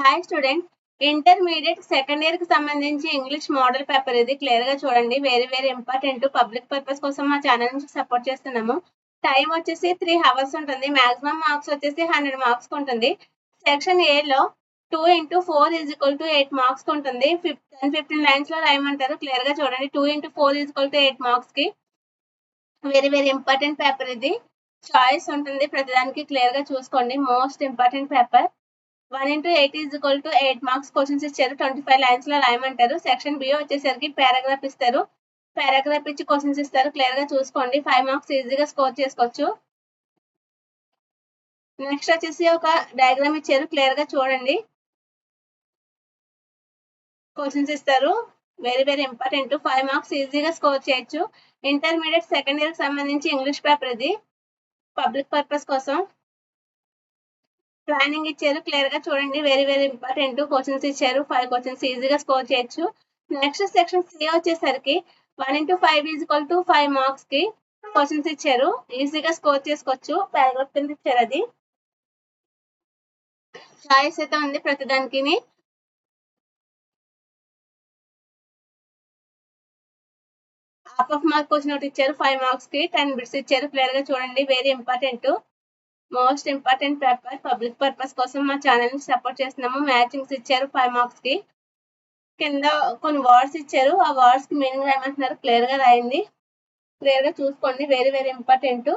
Hi student, intermediate second year కి సంబంధించి English model paper ఇది క్లియర్ గా చూడండి. Very important. పబ్లిక్ పర్పస్ కోసం మా ఛానల్ నుంచి సపోర్ట్ చేస్తున్నాము. టైం వచ్చేసి 3 hours ఉంటుంది. మాక్సిమం మార్క్స్ వచ్చేసి 100 మార్క్స్ ఉంటుంది. సెక్షన్ ఏ లో 2 into 4 is equal to 8 marks ఉంటుంది. 15 లైన్స్ లో రాయమంటారు. క్లియర్ గా చూడండి. 2 into 4 is equal to 8 marks కి వెరీ ఇంపార్టెంట్ పేపర్ ఇది. చాయిస్ ఉంటుంది ప్రతిదానికి. క్లియర్ గా చూసుకోండి. Most important paper. 1 into 8 is equal to 8 marks questions ఇచ్చారు. 25 లైన్స్ లో రాయమంటారు. సెక్షన్ బి వచ్చేసరికి పారాగ్రాఫ్ ఇస్తారు. పారాగ్రాఫ్ ఇచ్చి క్వశ్చన్స్ ఇస్తారు. క్లియర్ గా చూసుకోండి. 5 మార్క్స్ ఈజీగా స్కోర్ చేసుకోవచ్చు. నెక్స్ట్ వచ్చేసి ఒక డయాగ్రామ్ ఇచ్చారు. క్లియర్ గా చూడండి. క్వశ్చన్స్ ఇస్తారు. Very important. 5 మార్క్స్ ఈజీగా స్కోర్ చేయొచ్చు. ఇంటర్మీడియట్ సెకండ్ ఇయర్ కి సంబంధించి ఇంగ్లీష్ పేపర్ ఇది. పబ్లిక్ పర్పస్ కోసం ప్లానింగ్ ఇచ్చారు. క్లియర్ గా చూడండి. Very important. క్వశ్చన్స్ ఇచ్చారు. 5 క్వశ్చన్స్ ఈజీగా స్కోర్ చేయొచ్చు. నెక్స్ట్ సెక్షన్ సి వచ్చేసరికి 1 into 5 is equal to 5 marks కి క్వశ్చన్స్ ఇచ్చారు. ఈజీగా స్కోర్ చేసుకోవచ్చు. పారాగ్రాఫ్ కింద ఇచ్చారు. అది చాయిస్ అయితే ఉంది ప్రతిదానికి. హాఫ్ మార్క్ క్వశ్చన్ ఒకటి ఇచ్చారు. 5 మార్క్స్ కి 10 బిట్స్ ఇచ్చారు. క్లియర్ గా చూడండి. Very important. Most important paper. Public purpose కోసం మా ఛానల్ ని సపోర్ట్ చేస్తున్నాము. మ్యాచింగ్స్ ఇచ్చారు 5 మార్క్స్ కి. కింద కొన్ని వర్డ్స్ ఇచ్చారు. ఆ వర్డ్స్ కి మీనింగ్ రాయమంటున్నారు. క్లియర్ గా రాయండి. క్లియర్ గా చూసుకోండి. Very important.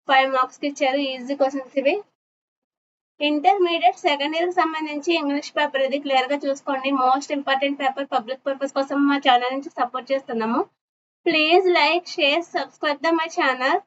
5 మార్క్స్ కి ఇచ్చారు. ఈజీ క్వశ్చన్స్ ఇవి. ఇంటర్మీడియట్ సెకండ్ ఇయర్ కి సంబంధించి ఇంగ్లీష్ పేపర్ ఇది. క్లియర్ గా చూసుకోండి. Most important paper. Public purpose కోసం మా ఛానల్ నుంచి సపోర్ట్ చేస్తున్నాము. Please like, share, subscribe the my channel.